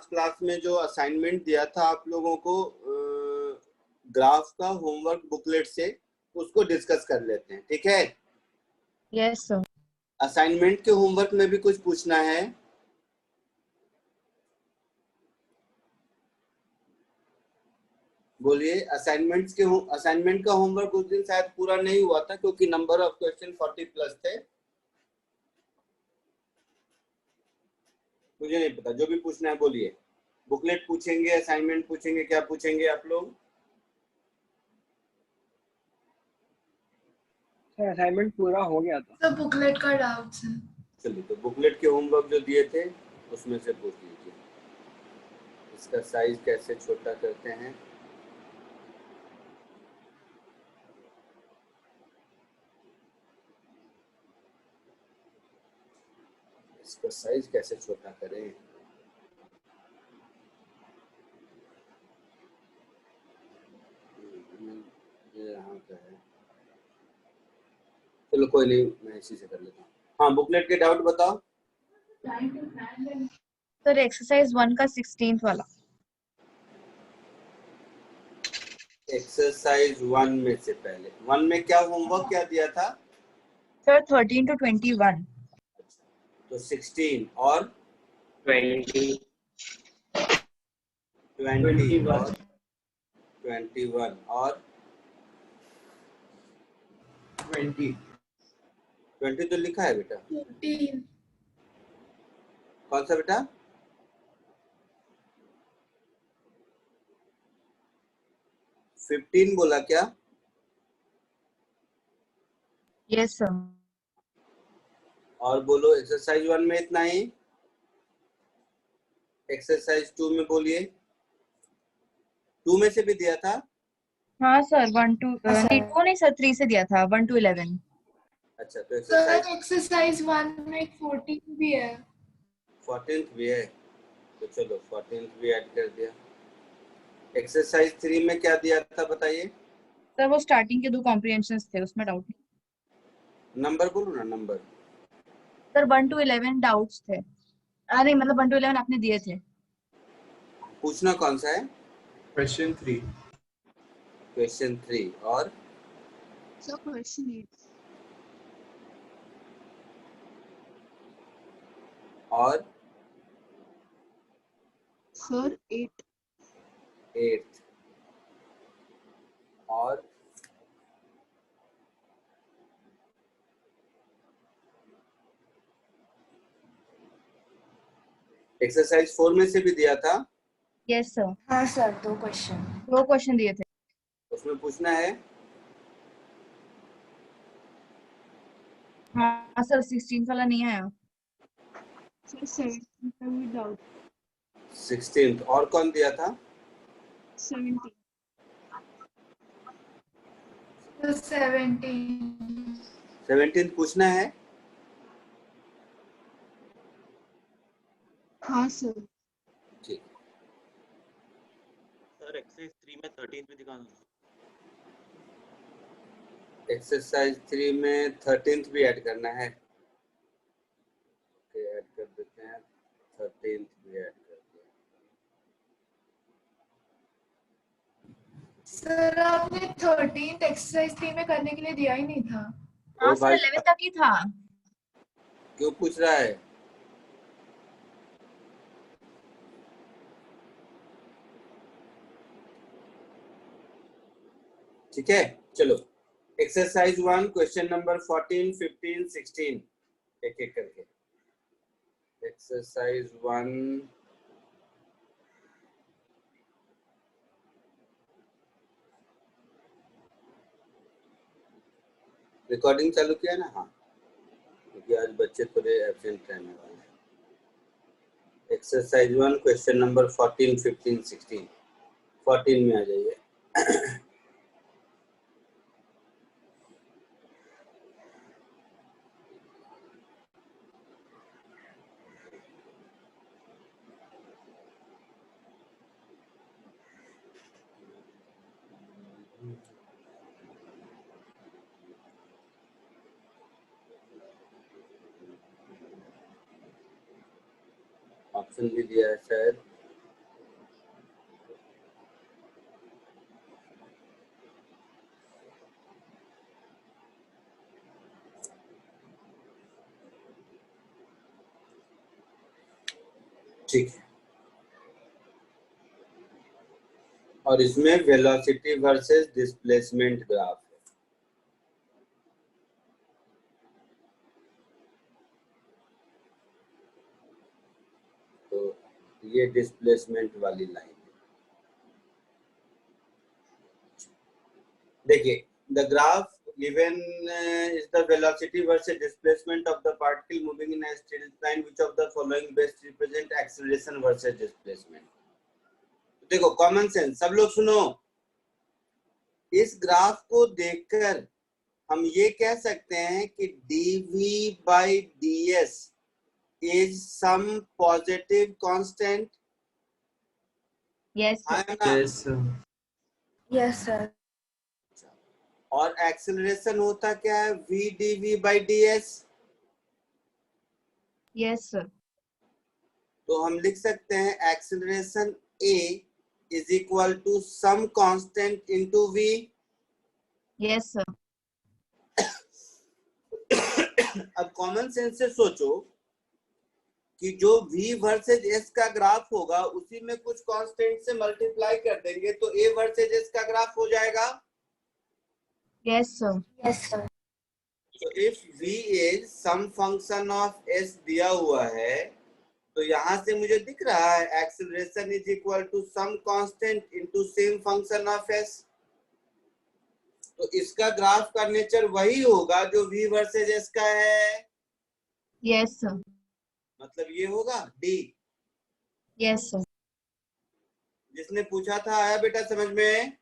Class में जो assignment दिया था आप लोगों को ग्राफ का होमवर्क बुकलेट से, उसको डिस्कस कर लेते हैं, ठीक है? Yes sir. असाइनमेंट के होमवर्क में भी कुछ पूछना है? बोलिए। असाइनमेंट का होमवर्क उस दिन शायद पूरा नहीं हुआ था क्योंकि नंबर ऑफ क्वेश्चन 40+ थे। मुझे नहीं पता, जो भी पूछना है बोलिए। बुकलेट पूछेंगे, असाइनमेंट पूछेंगे, क्या पूछेंगे आप लोग? सर असाइनमेंट पूरा हो गया था। सर बुकलेट का डाउट्स है। चलिए, तो बुकलेट के होमवर्क जो दिए थे उसमें से पूछ लीजिए। इसका साइज कैसे छोटा करते हैं? इसका साइज कैसे छोटा करें? ये यहाँ का है। चलो कोई नहीं, मैं इसी से कर लेता हूँ। हाँ, बुकलेट के डाउट बताओ। सर एक्सरसाइज 1 का 16th वाला। एक्सरसाइज 1 में से पहले 1 में क्या होमवर्क क्या दिया था? Sir 13 to 21। तो 16 और 20 और 21 और 20 तो लिखा है बेटा। 14 कौन सा बेटा? 15 बोला क्या? Yes sir. और बोलो, एक्सरसाइज 1 में इतना ही। एक्सरसाइज 2 में बोलिए। 2 में से भी दिया था? हाँ सर 1 to नहीं 2 नहीं सर 3 से दिया था 1 to 11। अच्छा, तो सर एक्सरसाइज 1 में 14 भी है। 14th भी है, तो चलो 14th भी ऐड कर दिया। एक्सरसाइज 3 में क्या दिया था बताइए? सर वो स्टार्टिंग के 2 कॉम्प्रिहेंशंस थे, उसमें डाउट नहीं। नंबर बोलो ना, नंबर। सर 1 to 11 डाउट्स थे। नहीं मतलब 1 to 11 आपने दिए थे। पूछना कौन सा है? क्वेश्चन 3। क्वेश्चन 3 और सर क्वेश्चन 8। और सर 8 8 और एक्सरसाइज 4 में से भी दिया था? Yes sir. हाँ सर 2 क्वेश्चन दिए थे। उसमें पूछना है? हाँ सर 16th वाला नहीं आया। सर 17 का भी डाउट। 16th और कौन दिया था? 17 सर 17th पूछना है? हाँ सर। ठीक। सर एक्सरसाइज 3 में 13th भी दिखाना। एक्सरसाइज 3 में 13th भी ऐड करना है। ओके, ऐड कर देते हैं। 13th भी ऐड कर दिया। सर आपने 13th एक्सरसाइज 3 में करने के लिए दिया ही नहीं था। हाँ ओ सर भाई, 11 तक ही था। क्यों पूछ रहा है? ठीक है, चलो एक्सरसाइज 1 क्वेश्चन नंबर 14, 15, 16 एक एक करके। एक्सरसाइज 1 रिकॉर्डिंग चालू किया ना? हाँ, क्योंकि आज बच्चे थोड़े एब्सेंट रहने वाले हैं। Exercise 1 question number 14, 15, 16। 14 में आ जाइए। ऑप्शन भी दिया है शायद। ठीक है, और इसमें वेलोसिटी वर्सेस डिस्प्लेसमेंट ग्राफ है। तो ये डिस्प्लेसमेंट वाली लाइन है। देखिए, the graph given is the velocity versus displacement of the particle moving in a straight line. Which of the following best represent acceleration versus displacement? देखो, common sense सब लोग सुनो। इस ग्राफ को देखकर हम ये कह सकते हैं कि dv by ds is some positive constant. Yes, sir. है ना? Yes, sir. और एक्सेलरेशन होता क्या है? v dv by ds। Yes, sir. तो हम लिख सकते हैं acceleration a is equal to some constant into v। Yes, sir. अब कॉमन सेंस से सोचो कि जो v वर्सेज s का ग्राफ होगा उसी में कुछ कांस्टेंट से मल्टीप्लाई कर देंगे तो a वर्सेज s का ग्राफ हो जाएगा। Yes, sir. Yes, sir. तो if v is some function of s दिया हुआ है तो यहाँ से मुझे दिख रहा है acceleration is equal to some constant into same function of s। तो इसका ग्राफ का नेचर वही होगा जो v वर्सेज s का है। Yes, sir. मतलब ये होगा d। Yes, sir. जिसने पूछा था आया बेटा समझ में?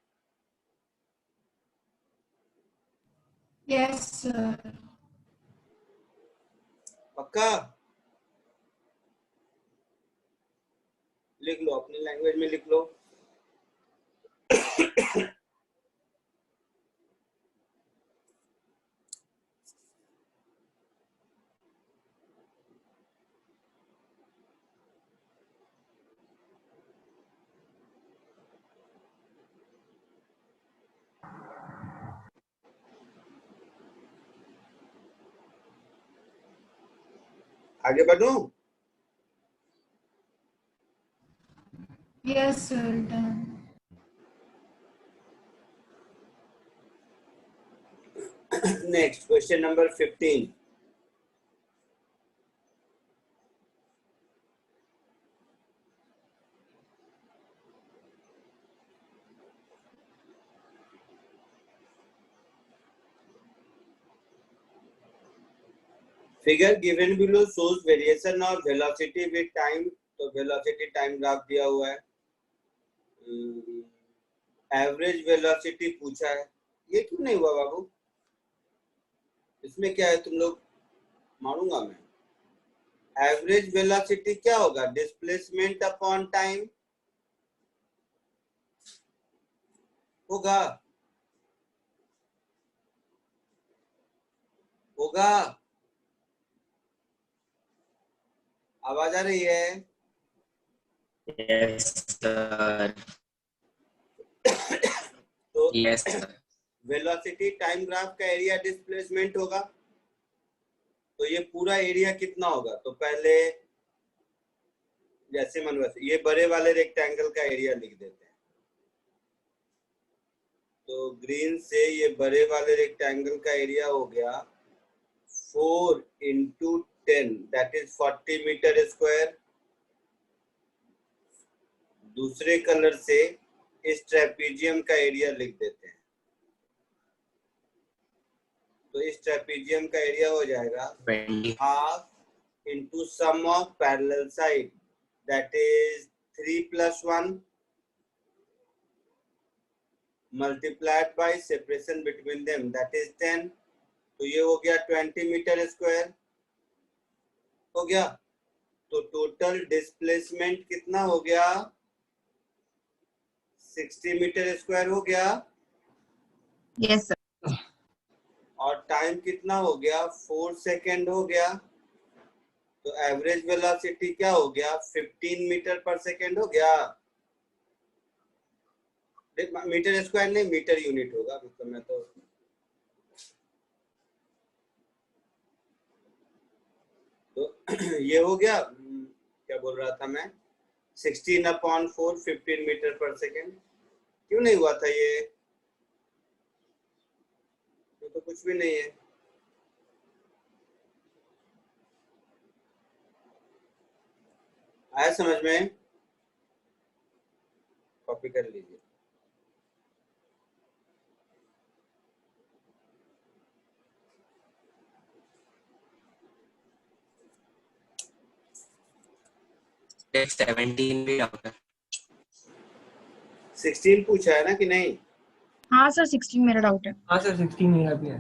Yes, sir. पक्का? लिख लो, अपनी लैंग्वेज में लिख लो। आगे बढ़ूं? Yes, sir. Done. Next question number 15। Figure given below shows variation of velocity with time. तो वेलोसिटी टाइम ग्राफ दिया हुआ है। एवरेज वेलोसिटी पूछा है। ये क्यों नहीं हुआ बाबू? इसमें क्या है तुम लोग मानूंगा मैं। एवरेज वेलोसिटी क्या होगा? डिस्प्लेसमेंट अपॉन टाइम होगा। होगा? आवाज आ रही है? Yes, sir. तो Yes, sir. Velocity time graph का एरिया डिस्प्लेसमेंट होगा। तो ये पूरा एरिया कितना होगा? तो पहले जैसे मन वैसे ये बड़े वाले रेक्टेंगल का एरिया लिख देते हैं। तो ग्रीन से ये बड़े वाले रेक्टेंगल का एरिया हो गया 4 into 10 that is 40 metre square. दूसरे कलर से इस ट्रेपीजियम का एरिया लिख देते हैं। तो इस ट्रेपीजियम का एरिया हो जाएगा 20. Half into sum of parallel side that is 3 + 1 multiplied by separation between them that is 10। तो ये हो गया 20 मीटर स्क्वायर हो गया। तो टोटल डिस्प्लेसमेंट कितना हो गया? 60 मीटर स्क्वायर हो गया। Yes, sir. और टाइम कितना हो गया? 4 सेकेंड हो गया। तो एवरेज वेलोसिटी क्या हो गया? 15 मीटर पर सेकेंड हो गया। मीटर स्क्वायर नहीं, मीटर यूनिट होगा। मतलब मैं तो ये हो गया। क्या बोल रहा था मैं? 16/4 15 मीटर पर सेकेंड। क्यों नहीं हुआ था ये तो कुछ भी नहीं है। आया समझ में? कॉपी कर लीजिए। टेक्स्ट 17 भी डाउट है। 16 पूछा है ना कि नहीं? हाँ सर 16 मेरा डाउट है। हाँ सर 16 मेरा भी है।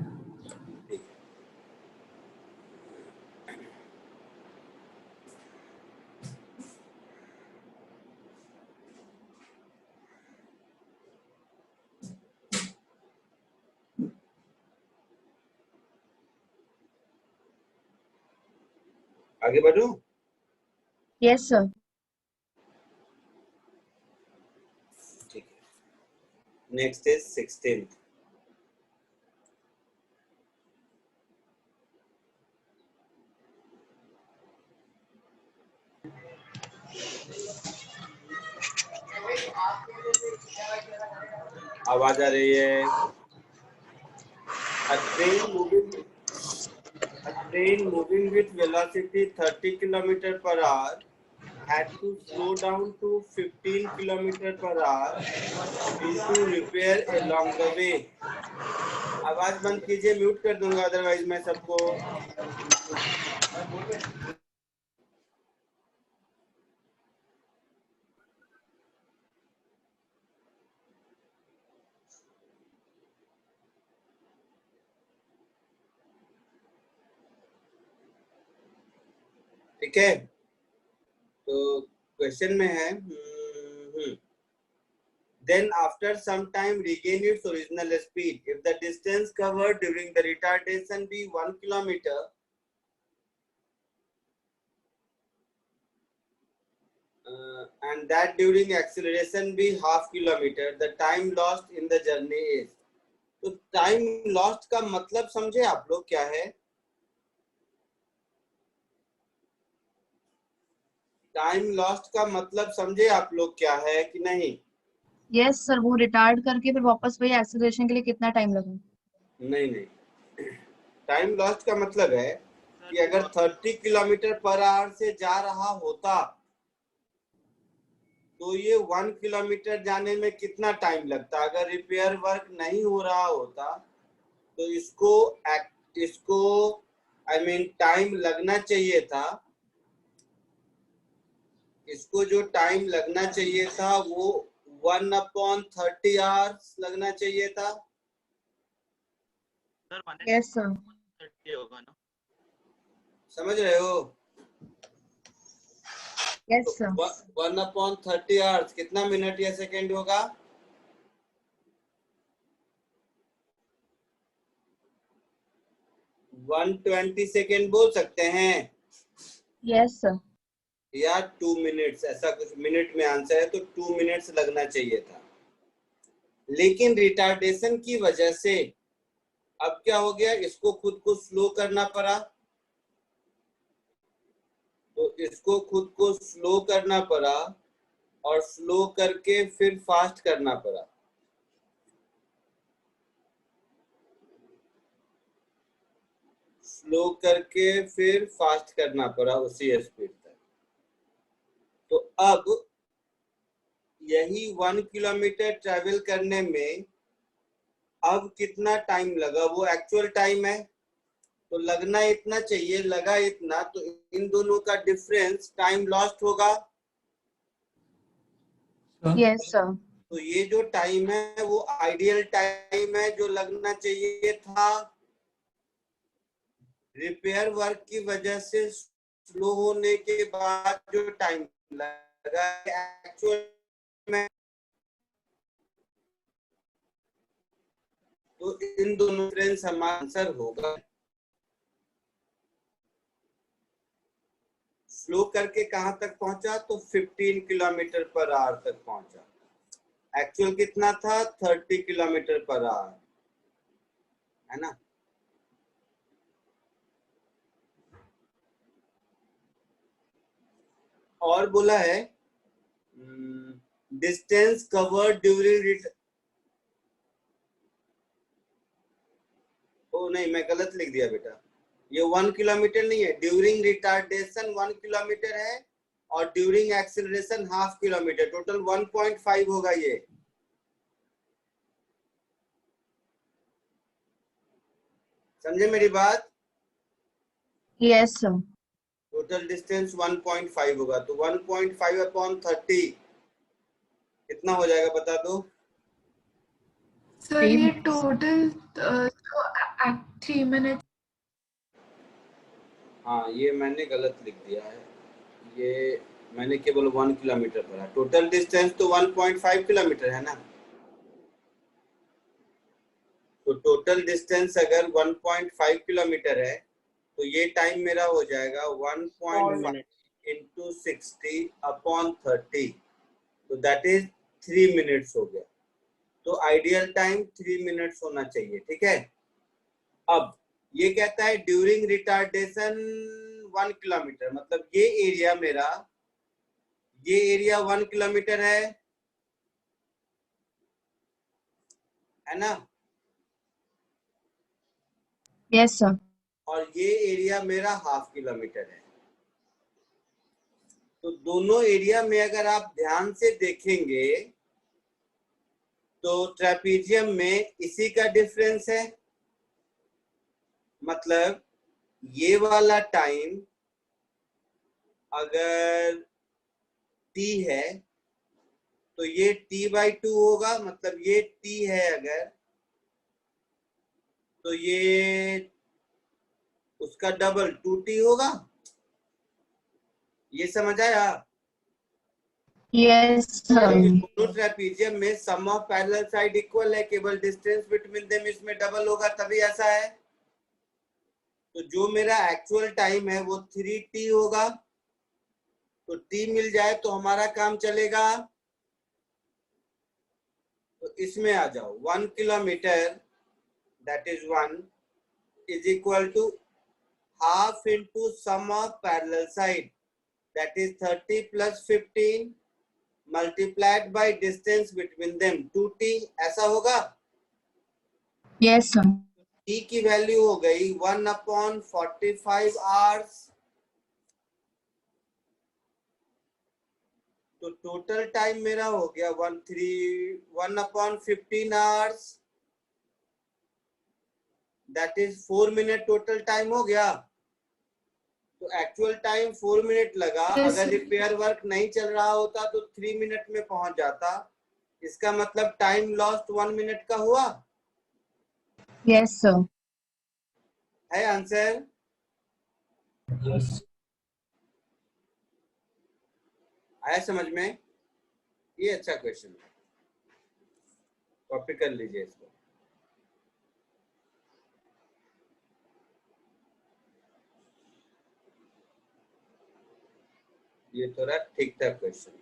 आगे बढ़ूं? Yes sir. ठीक है। Next is 16th। आवाज आ रही है? A train moving with velocity 30 km/h had to slow down to 15 km/h due to repair along the way. आवाज बंद कीजिए, म्यूट कर दूंगा अदरवाइज मैं सबको। ठीक है, तो क्वेश्चन में है then after some time regain its original speed if the distance covered during the retardation be 1 kilometer and that during acceleration be half kilometer, the time lost in the journey is। तो time lost का मतलब समझे आप लोग क्या है? Time lost का मतलब समझे आप लोग क्या है कि नहीं? यस सर, वो रिटार्ड करके फिर वापस वही एक्सेलरेशन के लिए कितना टाइम लगा? नहीं, टाइम लॉस्ट का मतलब है कि अगर 30 km/h से जा रहा होता तो ये 1 किलोमीटर जाने में कितना टाइम लगता? अगर रिपेयर वर्क नहीं हो रहा होता तो इसको आई मीन टाइम लगना चाहिए था। इसको जो टाइम लगना चाहिए था वो 1/30 आवर्स लगना चाहिए था। Sir yes sir. 130 होगा ना? समझ रहे हो? Yes sir. 1/30 आवर्स कितना मिनट या सेकेंड होगा? 120 सेकेंड बोल सकते हैं यस सर। या 2 मिनट्स, ऐसा कुछ मिनट में आंसर है तो 2 मिनट्स लगना चाहिए था। लेकिन रिटार्डेशन की वजह से अब क्या हो गया, इसको खुद को स्लो करना पड़ा। तो इसको खुद को स्लो करना पड़ा और स्लो करके फिर फास्ट करना पड़ा। स्लो करके फिर फास्ट करना पड़ा उसी स्पीड तक। तो अब यही 1 किलोमीटर ट्रेवल करने में अब कितना टाइम लगा, वो एक्चुअल टाइम है तो लगना इतना चाहिए, लगा इतना, तो इन दोनों का डिफरेंस टाइम लॉस्ट होगा। Yes sir. तो ये जो टाइम है वो आइडियल टाइम है जो लगना चाहिए था। रिपेयर वर्क की वजह से स्लो होने के बाद जो टाइम लगा एक्चुअल में, तो इन दोनों डिफरेंस हमारा आंसर होगा। स्लो करके कहां तक पहुंचा? तो 15 km/h तक पहुंचा। एक्चुअल कितना था? 30 km/h, है ना? और बोला है distance covered during ओ नहीं, मैं गलत लिख दिया बेटा, ये 1 किलोमीटर नहीं है, ड्यूरिंग रिटार्डेशन 1 किलोमीटर है और during acceleration half kilometre, total 1.5 होगा ये। समझे मेरी बात? Yes sir. टोटल डिस्टेंस 1.5 होगा, तो 1.5 अपॉन 30 कितना हो जाएगा बता दो? सर ये टोटल 3 मिनट। हाँ ये मैंने गलत लिख दिया है, ये मैंने केवल 1 किलोमीटर पढ़ा, टोटल डिस्टेंस तो 1.5 किलोमीटर है ना। तो टोटल डिस्टेंस अगर 1.5 किलोमीटर है तो ये टाइम मेरा हो जाएगा 1.5 इंटू 60 अपॉन 30, तो दैट इज 3 मिनट्स हो गया। तो आइडियल टाइम 3 मिनट्स होना चाहिए, ठीक है। अब ये कहता है ड्यूरिंग रिटार्डेशन 1 किलोमीटर, मतलब ये एरिया मेरा, ये एरिया 1 किलोमीटर है ना, यस सर। और ये एरिया मेरा हाफ किलोमीटर है। तो दोनों एरिया में अगर आप ध्यान से देखेंगे तो ट्रेपीजियम में इसी का डिफरेंस है, मतलब ये वाला टाइम अगर t है तो ये t/2 होगा, मतलब ये t है अगर, तो ये उसका डबल 2t होगा। ये समझ आया? Yes sir. दोनों ट्रेपीजियम में सम ऑफ पैरेलल साइड इक्वल है, केवल डिस्टेंस बिटवीन देम इसमें डबल होगा, तभी ऐसा है। तो जो मेरा एक्चुअल टाइम है वो 3t होगा, तो t मिल जाए तो हमारा काम चलेगा। तो इसमें आ जाओ, 1 kilometre that is 1 is equal to half into sum of parallel side that is 30 plus 15 multiplied by distance between them 2t, ऐसा होगा। Yes sir. t की वैल्यू हो गई 1/45 आवर्स, तो टोटल टाइम मेरा हो गया 1/15 hours, that is 4 minute total time हो गया। तो एक्चुअल टाइम 4 मिनट लगा, Yes, अगर sir. रिपेयर वर्क नहीं चल रहा होता तो 3 मिनट में पहुंच जाता। इसका मतलब टाइम लॉस्ट 1 मिनट का हुआ यस सर। है आंसर। आया समझ में? ये अच्छा क्वेश्चन है, कॉपी कर लीजिए इसको। ये थोड़ा ठीक ठाक क्वेश्चन।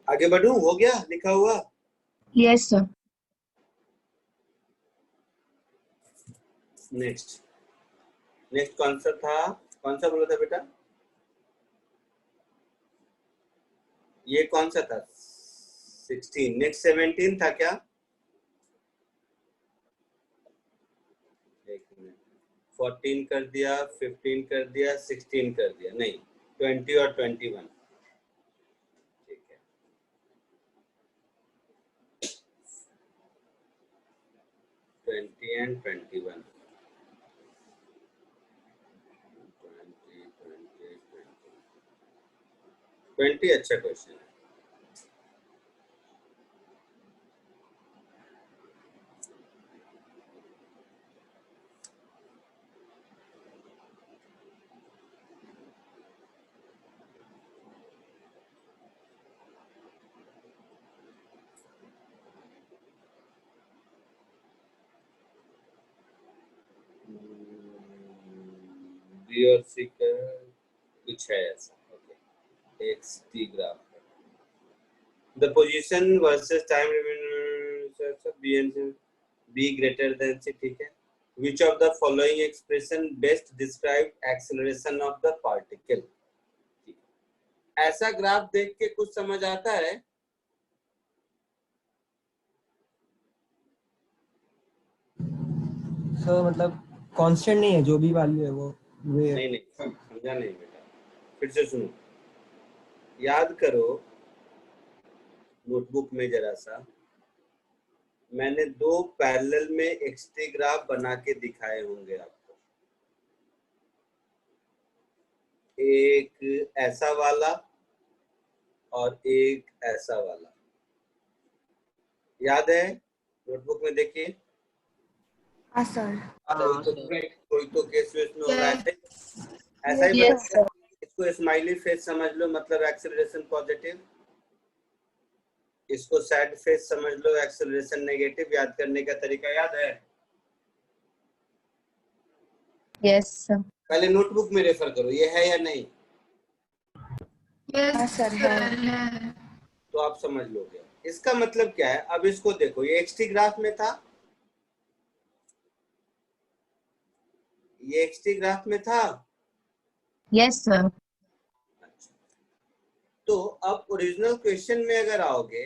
आगे बढ़ूं? हो गया लिखा हुआ? Yes sir. नेक्स्ट कौन सा था, कौन सा बोला था बेटा? ये कौन सा था? 16। नेक्स्ट 17 था क्या? एक मिनट, 14 कर दिया, 15 कर दिया, 16 कर दिया, नहीं 20 और 21, ठीक है। 20 and 21, 20 अच्छा क्वेश्चन है। बी और सी का कुछ है ऐसा, okay. X T graph, the position versus time B and C, B greater than C, ठीक है। Which of the following expression best describe acceleration of the particle. ऐसा ग्राफ देख के कुछ समझ आता है? सर मतलब कांस्टेंट नहीं है, जो भी वैल्यू है वो वे नहीं नहीं समझा नहीं बेटा, फिर से सुनो, याद करो नोटबुक में जरा सा। मैंने 2 पैरेलल में एक्सटी ग्राफ बना के दिखाए होंगे आपको, एक ऐसा वाला और एक ऐसा वाला, याद है? नोटबुक में देखिए। हाँ सर। कोई तो केस में होगा ऐसा ही Yes, बता। इसको स्माइली फेस समझ लो, मतलब एक्सेलरेशन पॉजिटिव। इसको सैड फेस समझ लो, एक्सेलरेशन नेगेटिव। याद करने का तरीका याद है? yes, sir. पहले नोटबुक में रेफर करो, ये है या नहीं? यस हाँ सर, है। है। तो आप समझ लोगे। इसका मतलब क्या है? अब इसको देखो, ये एक्सटी ग्राफ में था, ये एक्सटी ग्राफ में था। Yes, sir. तो अब ओरिजिनल क्वेश्चन में अगर आओगे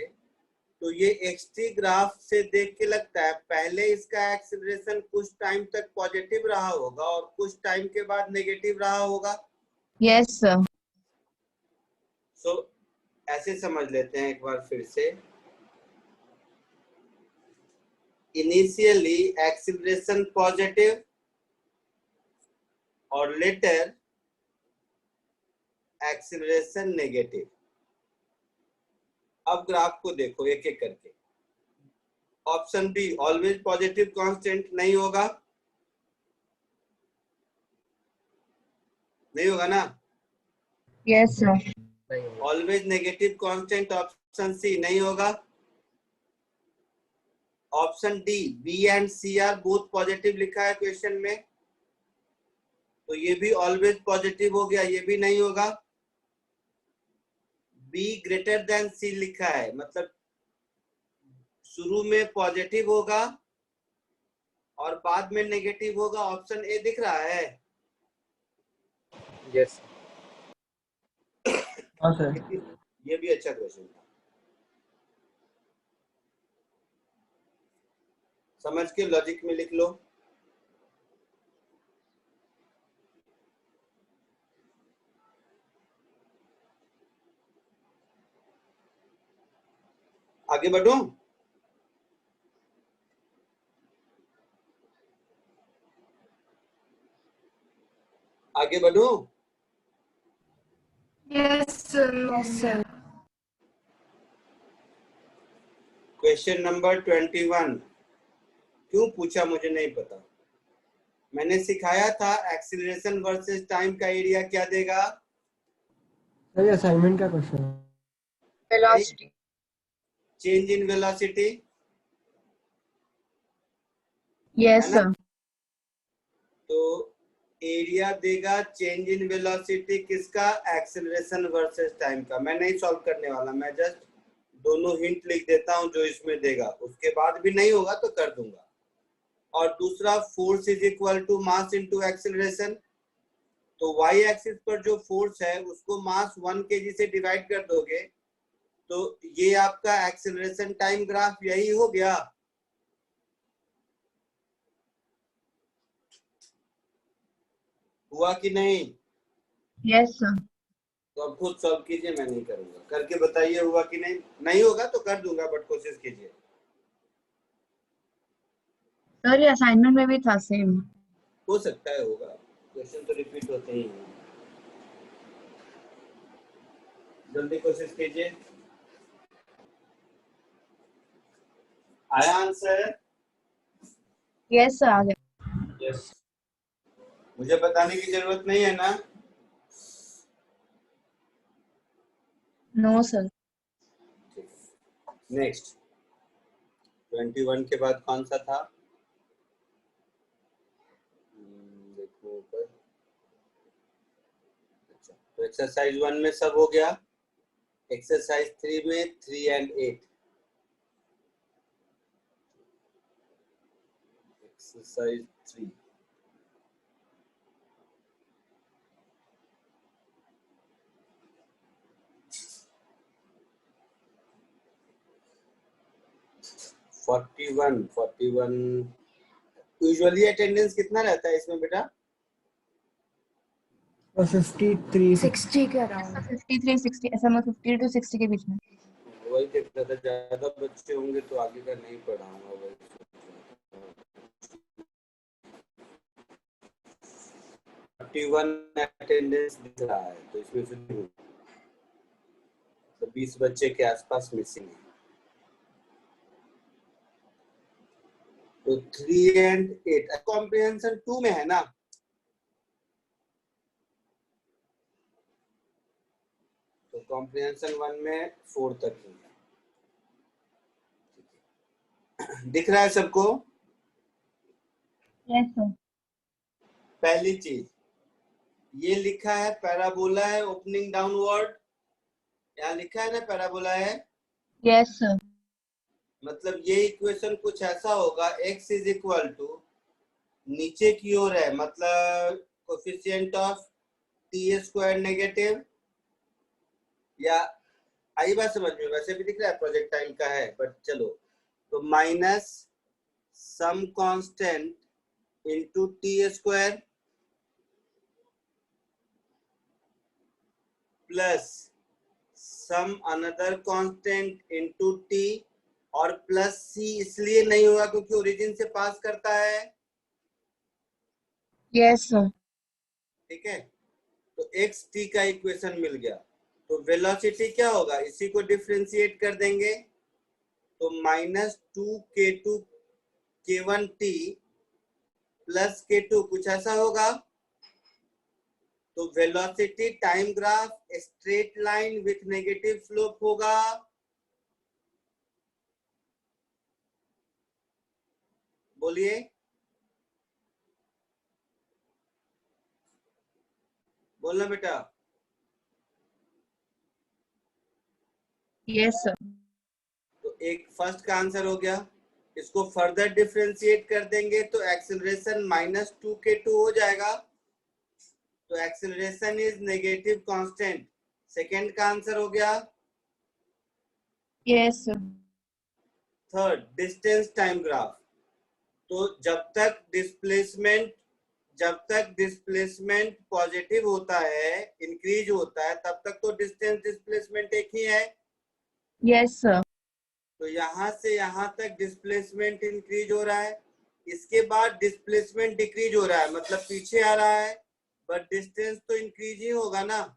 तो ये एक्सटी ग्राफ से देख के लगता है पहले इसका एक्सेलरेशन कुछ टाइम तक पॉजिटिव रहा होगा और कुछ टाइम के बाद नेगेटिव रहा होगा। Yes, sir. सो ऐसे समझ लेते हैं एक बार फिर से। इनिशियली एक्सेलरेशन पॉजिटिव और लेटर एक्सेलरेशन नेगेटिव। अब ग्राफ को देखो एक एक करके। Option B always positive constant नहीं होगा, नहीं होगा ना? Yes, sir. Always negative constant option C नहीं होगा। Option D B and C are both positive लिखा है क्वेश्चन में, तो ये भी ऑलवेज पॉजिटिव हो गया, ये भी नहीं होगा। बी ग्रेटर देन सी लिखा है, मतलब शुरू में पॉजिटिव होगा और बाद में नेगेटिव होगा। ऑप्शन ए दिख रहा है? यस। हाँ सर। ये भी अच्छा क्वेश्चन था, समझ के लॉजिक में लिख लो। आगे बढ़ूं? आगे बढ़ूं? Yes sir. Yes sir. Question number 21 क्यों पूछा मुझे नहीं पता। मैंने सिखाया था एक्सीलरेशन वर्सेस टाइम का एरिया क्या देगा। सर ये असाइनमेंट का क्वेश्चन है। Velocity. Change in velocity, Yes, है ना? sir. तो एरिया देगा चेंज इन वेलोसिटी किसका? एक्सेलरेशन वर्सेस टाइम का। मैं नहीं सॉल्व करने वाला, मैं जस्ट दोनों हिंट लिख देता हूं जो इसमें देगा, उसके बाद भी नहीं होगा तो कर दूंगा। और दूसरा force is equal to mass into acceleration. तो वाई एक्सिस पर जो फोर्स है उसको मास 1 kg से डिवाइड कर दोगे तो ये आपका एक्सेलरेशन टाइम ग्राफ यही हो गया। हुआ कि नहीं? Yes, sir. तो अब खुद सॉल्व कीजिए, मैं नहीं करूंगा, करके बताइए हुआ कि नहीं। नहीं होगा तो कर दूंगा बट कोशिश कीजिए। Sir, ये assignment में भी था same. हो सकता है होगा, क्वेश्चन तो रिपीट होते ही हैं। जल्दी कोशिश कीजिए। आया आंसर? Yes, sir. आ गया. यस। मुझे बताने की जरूरत नहीं है ना? No, sir. नेक्स्ट 21 के बाद कौन सा था? देखो ऊपर। अच्छा, तो एक्सरसाइज 1 में सब हो गया। एक्सरसाइज 3 में 3 and 8। exercise 3. Forty one usually attendance कितना रहता है इसमें बेटा? 53 60 के अराउंड 53 60 ऐसा, मैं 50 to 60 के बीच में। वही देख रहा था, ज्यादा बच्चे होंगे तो आगे का नहीं पढ़ाऊंगा। वही 41 अटेंडेंस दिख रहा है, तो इसमें से तो 20 बच्चे के आसपास मिसिंग है। तो 3 and 8 कॉम्प्रिहेंशन 2 में है ना? तो कॉम्प्रिहेंशन 1 में 4 तक ही है। दिख रहा है सबको? Yes sir. पहली चीज ये लिखा है पैराबोला है ओपनिंग डाउनवर्ड, यहाँ लिखा है ना पैराबोला है। Yes sir. मतलब ये इक्वेशन कुछ ऐसा होगा, x इज इक्वल टू नीचे की ओर है, मतलब coefficient of T square negative, या आई बात समझ में? वैसे भी दिख रहा है प्रोजेक्टाइल का है, बट चलो, तो minus some constant into T square plus some another constant into T, और प्लस सी इसलिए नहीं होगा क्योंकि ओरिजिन से पास करता है। Yes sir. ठीक है, तो एक्स टी का इक्वेशन मिल गया। तो वेलोसिटी क्या होगा, इसी को डिफरेंशिएट कर देंगे, तो -2k2 k1t प्लस k2 कुछ ऐसा होगा। तो velocity time graph straight line with negative slope होगा। बोलिए, बोलना बेटा। Yes sir. तो एक फर्स्ट का आंसर हो गया। इसको फर्दर डिफरेंशिएट कर देंगे तो एक्सेलरेशन -2k2 हो जाएगा। तो acceleration is negative constant. Second का आंसर हो गया। Yes sir. Third distance time graph. तो जब तक डिस्प्लेसमेंट पॉजिटिव होता है, इंक्रीज होता है, तब तक तो डिस्टेंस डिस्प्लेसमेंट एक ही है। Yes sir. तो यहाँ से यहाँ तक डिस्प्लेसमेंट इंक्रीज हो रहा है, इसके बाद डिस्प्लेसमेंट डिक्रीज हो रहा है, मतलब पीछे आ रहा है, बट डिस्टेंस तो इंक्रीज ही होगा ना।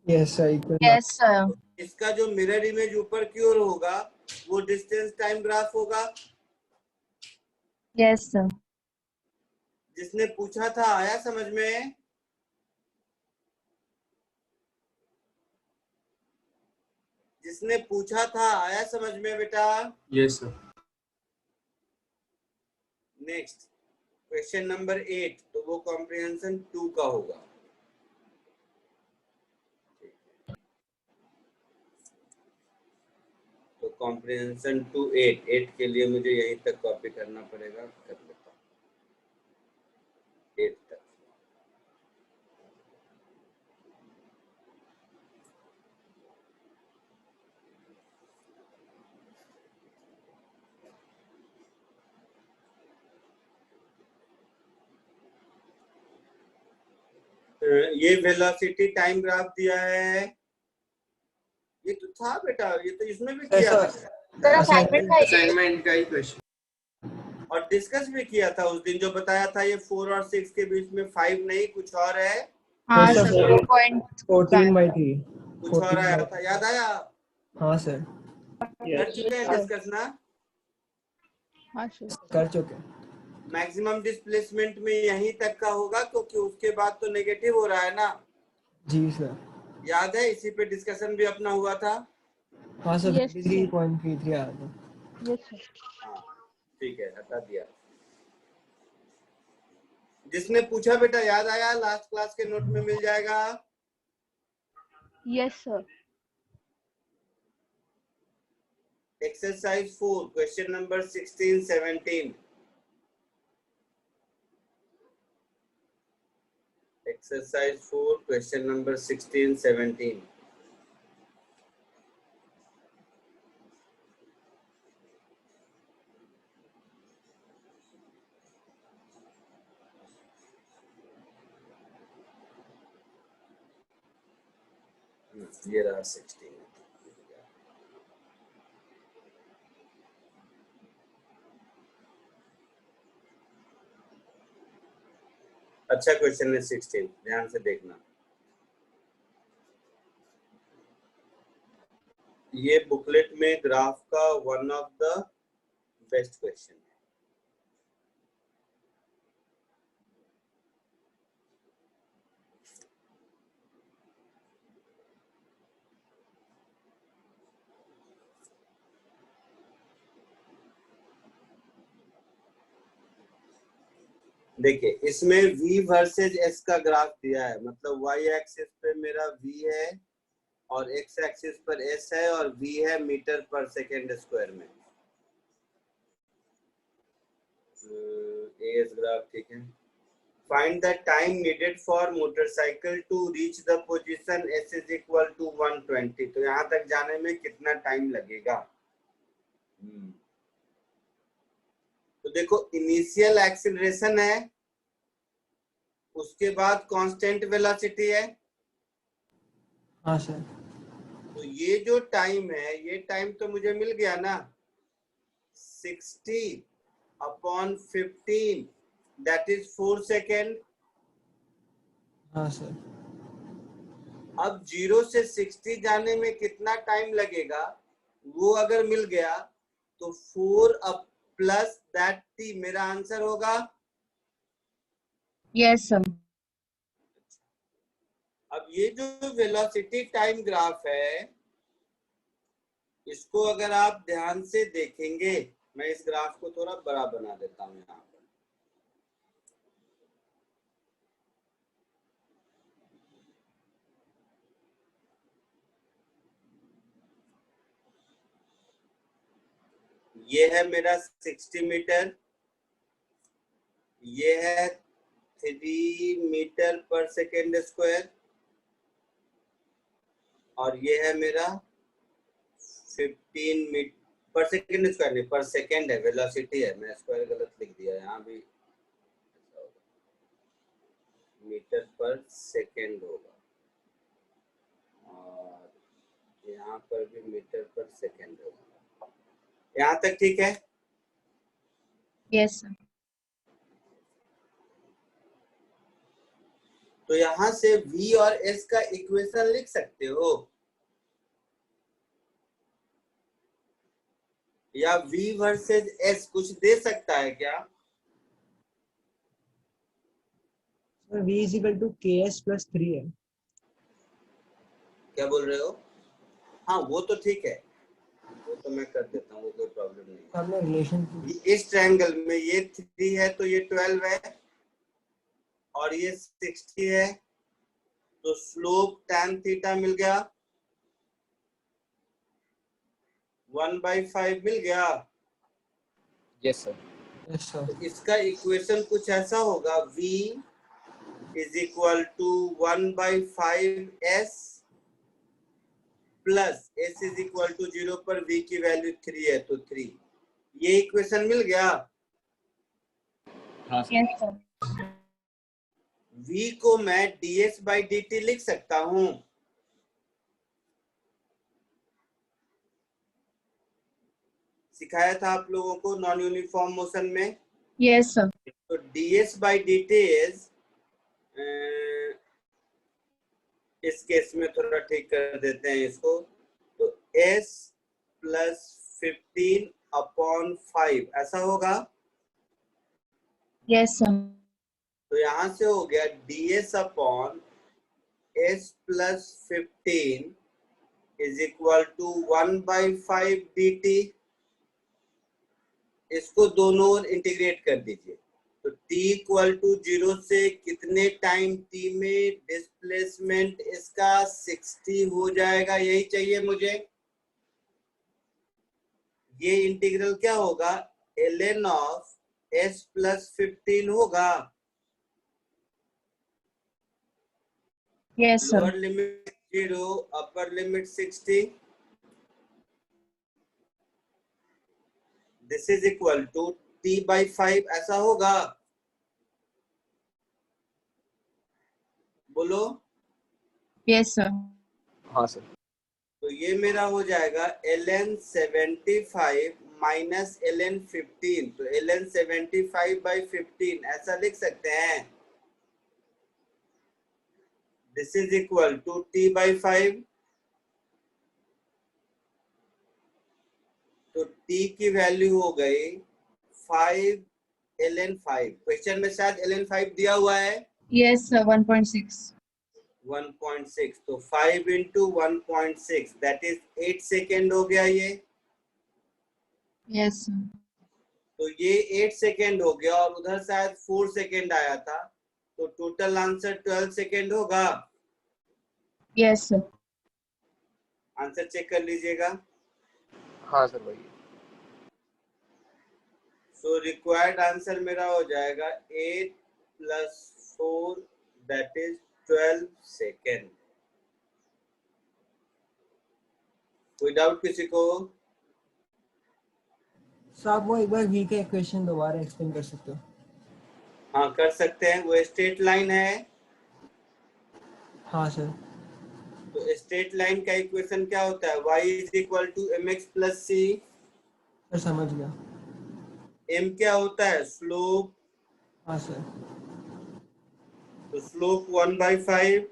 Yes sir. Yes sir. इसका जो मिरर इमेज ऊपर की ओर होगा वो डिस्टेंस टाइम ग्राफ होगा। Yes sir. जिसने पूछा था आया समझ में? जिसने पूछा था आया समझ में बेटा? Yes sir. Next question number 8, तो वो कॉम्प्रिहेंशन 2 का होगा। तो कॉम्प्रिहेंशन 2 8 के लिए मुझे यहीं तक कॉपी करना पड़ेगा, कर लेता हूँ 8 तक। ये वेलोसिटी टाइम ग्राफ दिया है, ये तो था बेटा, ये तो इसमें भी किया था सर असाइनमेंट का असाइनमेंट का ही क्वेश्चन और डिस्कस भी किया था उस दिन, जो बताया था ये 4 और 6 के बीच में 5 नहीं कुछ और है। हाँ सर, सर 14/3 कुछ और आया था, याद आया? हाँ सर, कर चुके हैं डिस्कस ना? कर चुके। मैक्सिमम डिस्प्लेसमेंट में यहीं तक का होगा क्योंकि उसके बाद तो नेगेटिव हो रहा है ना। जी सर। याद है, इसी पे डिस्कशन भी अपना हुआ था। हाँ सर, Yes, sir. 33.33 आया था। Yes, sir. हाँ ठीक है, हटा दिया। जिसने पूछा बेटा याद आया, लास्ट क्लास के नोट में मिल जाएगा। Yes, sir. Exercise 4 question number 16 17। Exercise 4, question number 16, 17. ये रहा 16. अच्छा क्वेश्चन है 16, ध्यान से देखना। ये बुकलेट में ग्राफ का one of the best question है। देखिए इसमें v वर्सेज s का ग्राफ दिया है, मतलब y एक्सिस पे मेरा v है और x एक्सिस पर s है और v है मीटर पर सेकेंड स्क्वायर में। एस ग्राफ ठीक है। Find the time needed for motorcycle to reach the position s is equal to 120। तो यहाँ तक जाने में कितना टाइम लगेगा? तो देखो इनिशियल एक्सीलरेशन है, उसके बाद कांस्टेंट वेलोसिटी है। हाँ सर। तो ये जो टाइम है, ये टाइम तो मुझे मिल गया ना, 60/15, दैट इज 4 सेकेंड। हाँ सर। अब 0 से 60 जाने में कितना टाइम लगेगा वो अगर मिल गया तो 4 अप प्लस दैट t मेरा आंसर होगा। Yes sir. अब ये जो वेलोसिटी टाइम ग्राफ है, इसको अगर आप ध्यान से देखेंगे, मैं इस ग्राफ को थोड़ा बड़ा बना देता हूं यहाँ पर। ये है मेरा 60 मीटर, ये है 3 मीटर पर सेकेंड स्क्वायर और ये है मेरा 15 मीटर पर सेकेंड स्क्वायर, नहीं पर सेकेंड है, वेलोसिटी है, मैं स्क्वायर गलत लिख दिया, यहाँ भी मीटर पर सेकेंड होगा और यहाँ पर भी मीटर पर सेकेंड होगा। यहाँ तक ठीक है? Yes sir. तो यहाँ से v और s का इक्वेशन लिख सकते हो, या v वर्सेज s कुछ दे सकता है क्या? Sir v is equal to ks plus 3 है। क्या बोल रहे हो? हाँ वो तो ठीक है, वो तो मैं कर देता हूँ, वो कोई प्रॉब्लम नहीं है। हमने रिलेशन इस ट्रायंगल में ये 3 है तो ये 12 है और ये 60 है, तो स्लोप tan थीटा मिल गया 1/5 मिल गया। Yes sir. Yes sir. तो इसका इक्वेशन कुछ ऐसा होगा, v is equal to 1/5s plus s is equal to 0 पर v की वैल्यू 3 है तो 3। ये इक्वेशन मिल गया। हाँ सर। Yes sir. v को मैं ds/dt लिख सकता हूं। सिखाया था आप लोगों को नॉन यूनिफॉर्म मोशन में। Yes sir. तो ds/dt इज, इस केस में थोड़ा ठीक कर देते हैं इसको, तो s प्लस 15/5 ऐसा होगा। Yes sir. तो यहां से हो गया ds/s plus 15 is equal to 1/5 dt। इसको दोनों ओर इंटीग्रेट कर दीजिए, तो t इक्वल टू 0 से कितने टाइम t में डिस्प्लेसमेंट इसका 60 हो जाएगा, यही चाहिए मुझे। ये इंटीग्रल क्या होगा, ln ऑफ s प्लस 15 होगा। Yes, sir. Lower limit 0, upper limit 60. This is equal to t/5. ऐसा होगा? बोलो. Yes, sir. हाँ सर. तो ये मेरा हो जाएगा ln 75 माइनस ln 15. तो ln 75/15 ऐसा लिख सकते हैं. This is equal to t/5. तो t की वैल्यू हो गई 5 ln 5. क्वेश्चन में शायद ln 5 दिया हुआ है. Yes, sir. 1.6. 1.6. तो 5 इंटू 1.6 दैट इज 8 सेकेंड हो गया ये. Yes, sir. तो ये 8 सेकेंड हो गया और उधर शायद 4 सेकेंड आया था. तो टोटल आंसर 12 सेकेंड होगा. Yes, sir. आंसर चेक कर लीजिएगा. हाँ सर भाई. सो रिक्वायर्ड आंसर मेरा हो जाएगा 8 + 4 दैट इज 12 सेकेंड. कोई डाउट किसी को? सर आप वो एक बार v के इक्वेशन दोबारा एक्सप्लेन कर सकते हो? हाँ कर सकते हैं. वो स्ट्रेट लाइन है. हाँ सर. तो स्ट्रेट लाइन का इक्वेशन क्या होता है? y = mx + c. सर समझ गया. m क्या होता है? स्लोप. हाँ सर. तो स्लोप 1/5.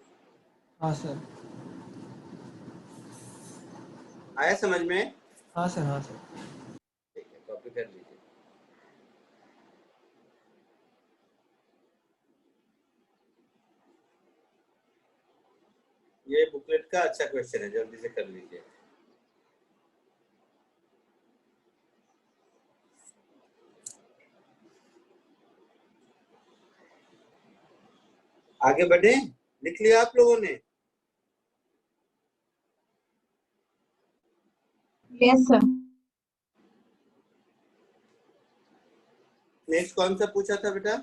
हाँ सर. आया समझ में? हाँ सर. हाँ सर. ठीक है, कॉपी कर लीजिए. ये बुकलेट का अच्छा क्वेश्चन है, जल्दी से कर लीजिए. आगे बढ़े. लिख लिया आप लोगों ने? Yes, sir. नेक्स्ट कौन सा पूछा था बेटा?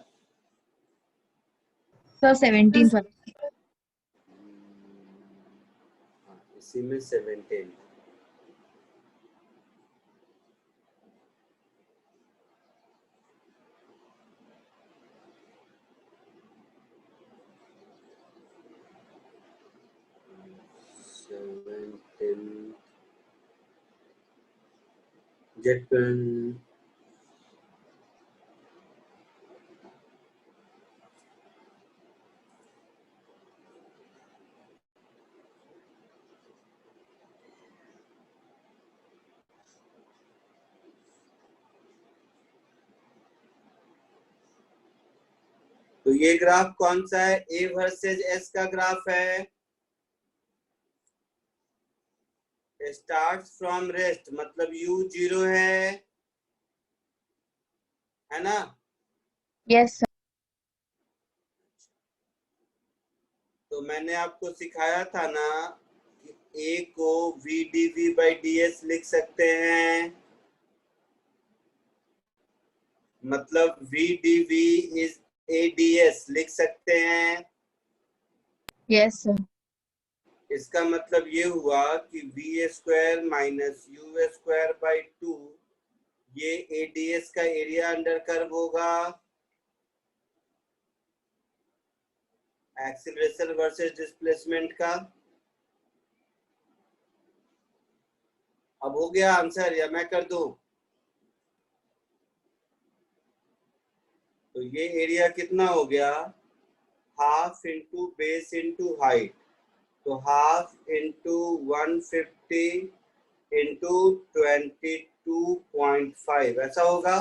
Sir, 17th. इसी में 17. जेट पेन. तो ये ग्राफ कौन सा है? A वर्सेज S का ग्राफ है. स्टार्ट फ्रॉम रेस्ट मतलब U 0 है ना? Yes, sir. तो मैंने आपको सिखाया था ना कि A को VdV/ds लिख सकते हैं. मतलब VdV इज AdS लिख सकते हैं. Yes, sir. इसका मतलब ये हुआ कि v² - u²/2 ये AdS का एरिया अंडर कर्व होगा. एक्सीलरेशन वर्सेस डिस्प्लेसमेंट का. अब हो गया आंसर या मैं कर दूं? तो ये एरिया कितना हो गया? Half into base into height. तो हाफ इंटू 150 इंटू 22.5 ऐसा होगा.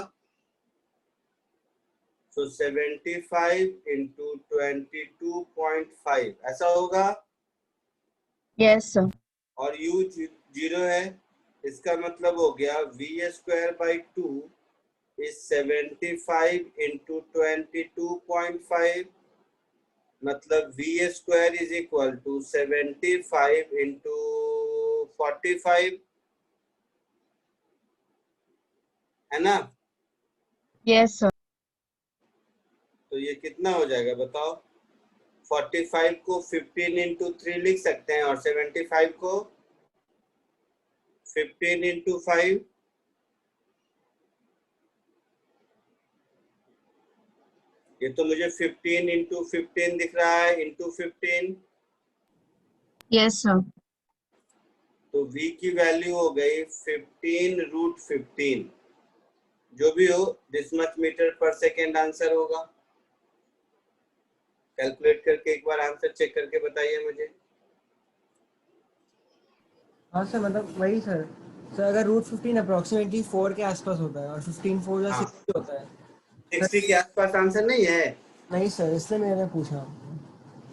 तो 75 इंटू 22.5 ऐसा होगा. Yes, sir. और u 0 है. इसका मतलब हो गया v²/2 is 75 इंटू 22.5. मतलब v² is equal to 75 into 45 है ना? Yes, sir. तो ये कितना हो जाएगा बताओ? 45 को 15 इंटू 3 लिख सकते हैं और 75 को 15 इंटू 5। ये तो मुझे 15 इंटू 15 दिख रहा है, इंटू 15। Yes sir. तो v की वैल्यू हो गई 15√15, जो भी हो दिस मच मीटर पर सेकेंड आंसर होगा। कैलकुलेट करके एक बार आंसर चेक करके बताइए मुझे। हाँ सर, मतलब वही सर। सर अगर √15 अप्रोक्सीमेटली 4 के आसपास होता है और 15 4 या हाँ। 60 होता है। 60 के आसपास आंसर नहीं है? नहीं सर, इसलिए मैंने पूछा।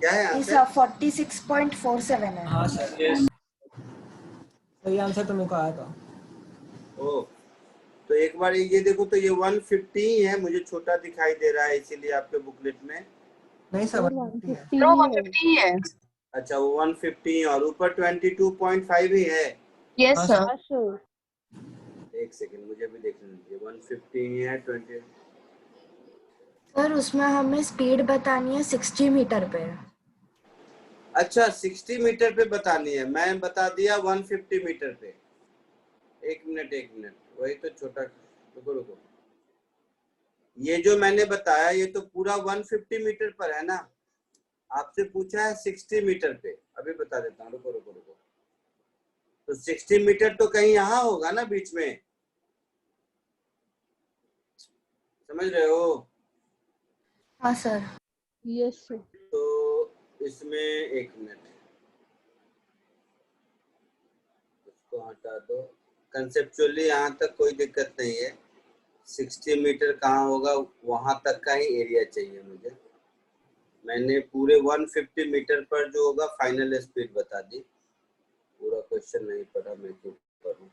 क्या है इस आंसर? 46.47 है। हाँ सर, सही आंसर तो मेरे को आया था। ओ, तो एक बार ये देखो, तो ये 150 ही है, मुझे छोटा दिखाई दे रहा है इसीलिए आपके बुकलेट में। नहीं सर, 150 है। नो 150 ही है। अच्छा, वो 150 और ऊपर 22.5 ही है। यस हाँ सर। एक सेकंड, मुझे भी देखने दीजिए। 150 है 20। सर उसमें हमें स्पीड बतानी है 60 मीटर पे। अच्छा, 60 मीटर पे बतानी है, मैं बता दिया 150 मीटर पे। एक मिनट, वही तो छोटा। रुको रुको, ये जो मैंने बताया ये तो पूरा 150 मीटर पर है ना, आपसे पूछा है 60 मीटर पे। अभी बता देता हूँ, रुको रुको रुको। तो 60 मीटर तो कहीं यहाँ होगा ना बीच में, समझ रहे हो? हाँ सर। Yes sir. तो इसमें एक मिनट, उसको हटा दो। कंसेप्चुअली यहाँ तक कोई दिक्कत नहीं है। 60 मीटर कहाँ होगा, वहां तक का ही एरिया चाहिए मुझे। मैंने पूरे 150 मीटर पर जो होगा फाइनल स्पीड बता दी। पूरा क्वेश्चन नहीं पढ़ा मैं, क्यों पढ़ूं?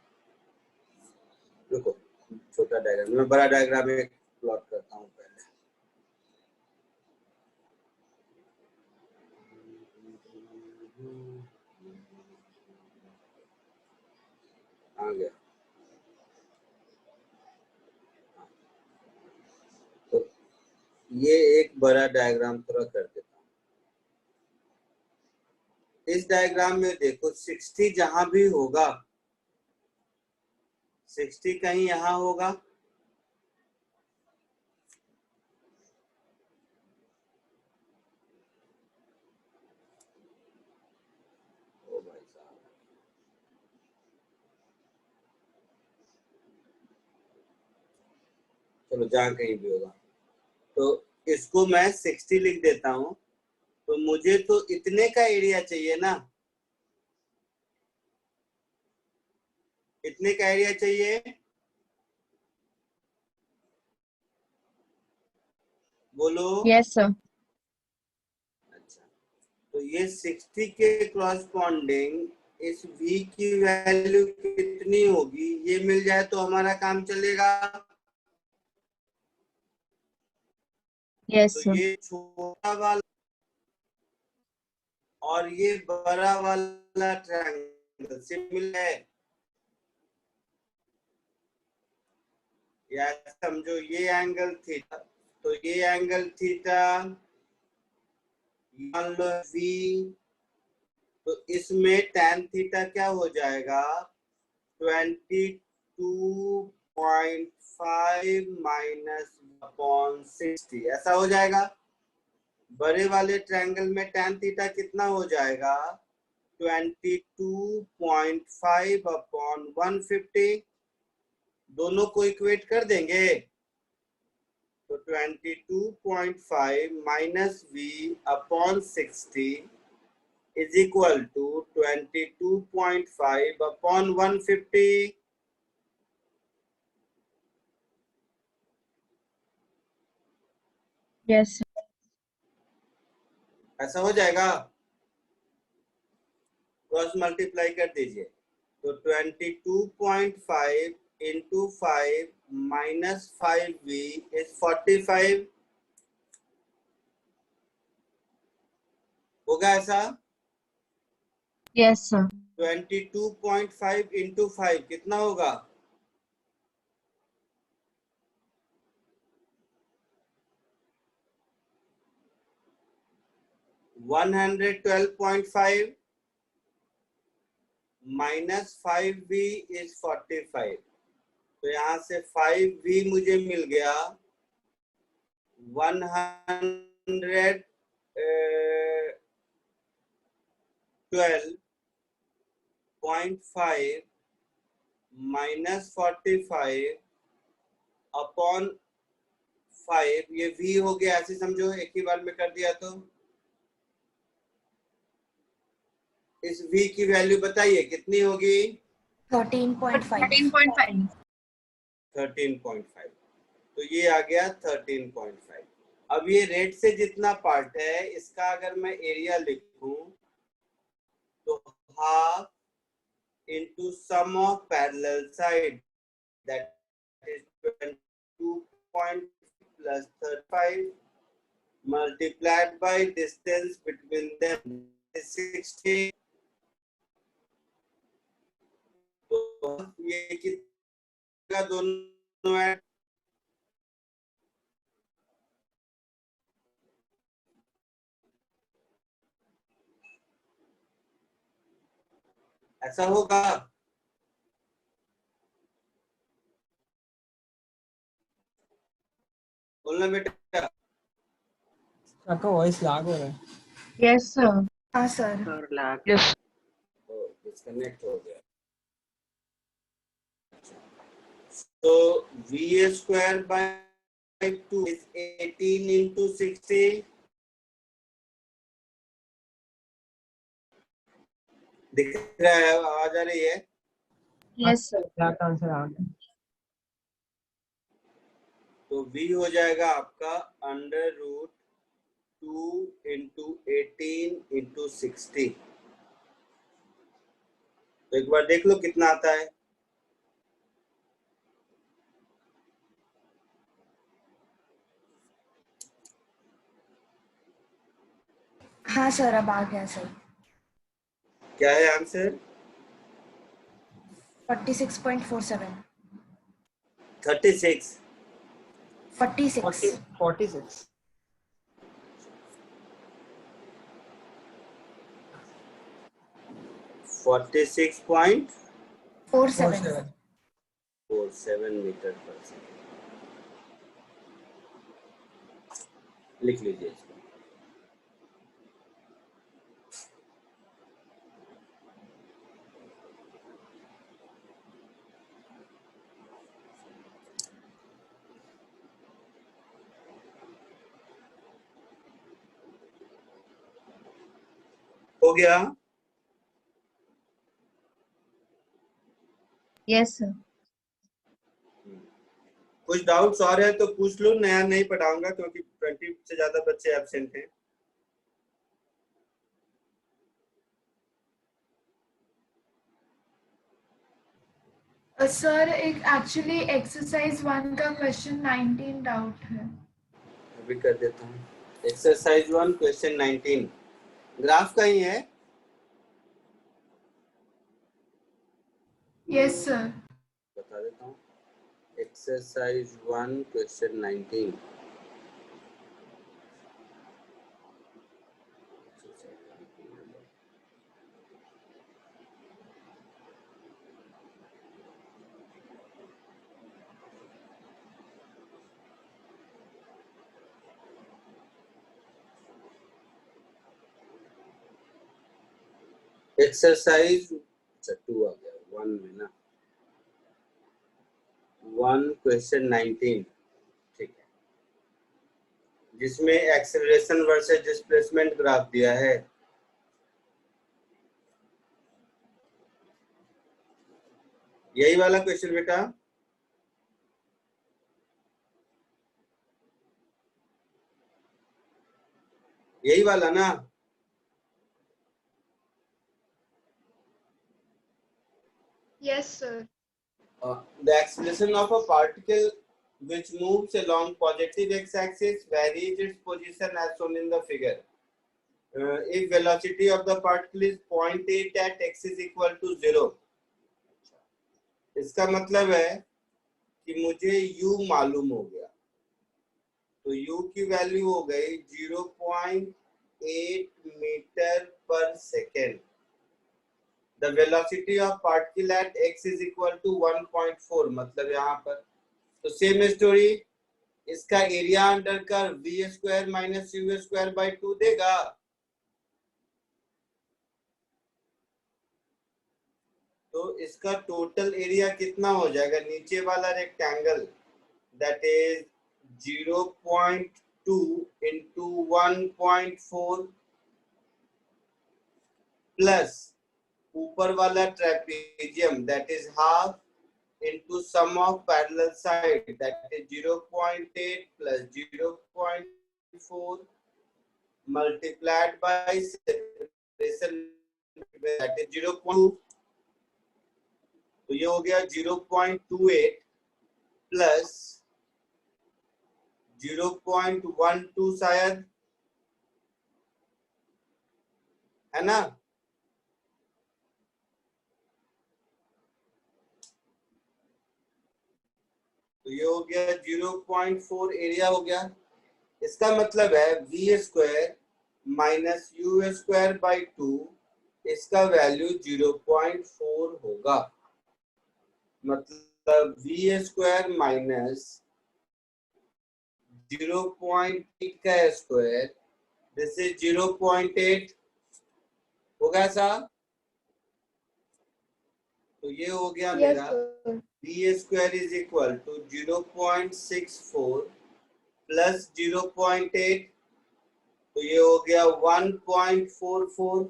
रुको, छोटा डायग्राम, मैं बड़ा डायग्राम एक प्लॉट करता हूँ पहले। आ गया। तो ये एक बड़ा डायग्राम थोड़ा कर देता हूँ। इस डायग्राम में देखो 60 जहां भी होगा, 60 कहीं यहाँ होगा, ओ भाई साहब, चलो जहाँ कहीं भी होगा, तो इसको मैं 60 लिख देता हूँ। तो मुझे तो इतने का एरिया चाहिए ना, इतने का एरिया चाहिए। बोलो। Yes sir. अच्छा, तो ये 60 के क्रॉसपॉन्डिंग इस v की वैल्यू कितनी होगी, ये मिल जाए तो हमारा काम चलेगा। यस तो सर। ये छोटा वाला और ये बड़ा वाला ट्रायंगल सिमिलर है, या समझो ये एंगल थीटा, तो ये एंगल थीटा मान लो v, तो इसमें tan थीटा क्या हो जाएगा, 22.5 माइनस अपॉन 60, ऐसा हो जाएगा। बड़े वाले ट्रायंगल में tan थीटा कितना हो जाएगा, 22.5 अपॉन 150, दोनों को इक्वेट कर देंगे। तो 22.5 minus v upon 60 is equal to 22.5 upon 150। Yes ऐसा हो जाएगा, क्रॉस मल्टीप्लाई कर दीजिए। तो 22.5 इंटू 5 माइनस 5v इज 45, होगा ऐसा। Yes sir. 22.5 इंटू 5 कितना होगा, 112.5 minus 5v is 45. तो यहाँ से 5v मुझे मिल गया 112.5 minus 45 अपॉन 5, ये v हो गया, ऐसे समझो, एक ही बार में कर दिया तो इस v की वैल्यू बताइए कितनी होगी? 13.5 13.5 13.5। तो ये आ गया 13.5। अब ये रेट से जितना पार्ट है इसका अगर मैं एरिया लिखूं तो half into sum of parallel side, that is 22 plus 35 multiplied by distance between them is 60. तो ये कितना दोनों है? ऐसा होगा? बोलना बेटा। आपका वॉइस लैग हो रहा है। yes sir हाँ सर यस डिस्कनेक्ट हो गया। तो VA square by 2 is 18 into 60. दिख रहा है? आवाज आ रही है? yes sir एग्जैक्ट आंसर आ गया। तो V हो जाएगा आपका अंडर रूट 2 into 18 into 60। तो एक बार देख लो कितना आता है। हाँ सर अब आ गया सर। क्या है आंसर? 46.47 36 46 46 46.47 47 मीटर पर सेकेंड। लिख लीजिए इसको। हो गया? yes sir कुछ डाउट्स और है तो पूछ लो, नया नहीं पढ़ाऊंगा क्योंकि 20 से ज्यादा बच्चे एब्सेंट हैं। सर एक एक्चुअली एक्सरसाइज 1 का क्वेश्चन 19 डाउट है। अभी कर देता हूँ। एक्सरसाइज 1 क्वेश्चन 19 ग्राफ का ही है। यस सर बता देता हूँ। Exercise 1 question 19। एक्सरसाइज 2 आ गया 1 में ना। 1 क्वेश्चन 19 ठीक है, जिसमें एक्सेलरेशन वर्सेस डिस्प्लेसमेंट ग्राफ दिया है। यही वाला क्वेश्चन बेटा? यही वाला ना? Yes sir The acceleration of a particle which moves along positive x-axis varies its position as shown in the figure. If velocity of the particle is 0.8 at x is equal to 0, इसका मतलब है कि मुझे u मालूम हो गया, तो u की वैल्यू हो गई 0.8 meter per second. The velocity of particle at x is equal to 1.4. मतलब यहाँ पर तो सेम स्टोरी, इसका एरिया अंडर कर v square minus u square by 2 देगा. तो इसका टोटल एरिया कितना हो जाएगा नीचे वाला rectangle, that is 0.2 into 1.4 plus ऊपर वाला trapezium that is half into sum of parallel side that is 0.8 plus 0.4 multiplied by separation that is 0.2. तो ये हो गया 0.28 प्लस 0.12 शायद, है ना. तो ये हो गया 0.4 एरिया हो गया. इसका मतलब है v square minus u square by 2, इसका वैल्यू 0.4 होगा. मतलब v स्क्वायर माइनस 0.8 का स्क्वायर, दिस इज 0.8 होगा साहब. तो ये हो गया मेरा v square is equal to 0.64 plus 0.8, तो ये हो गया 1.44.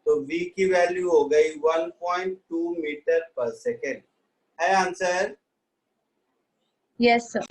तो v की वैल्यू हो गई 1.2 मीटर पर सेकेंड. है आंसर? Yes, sir.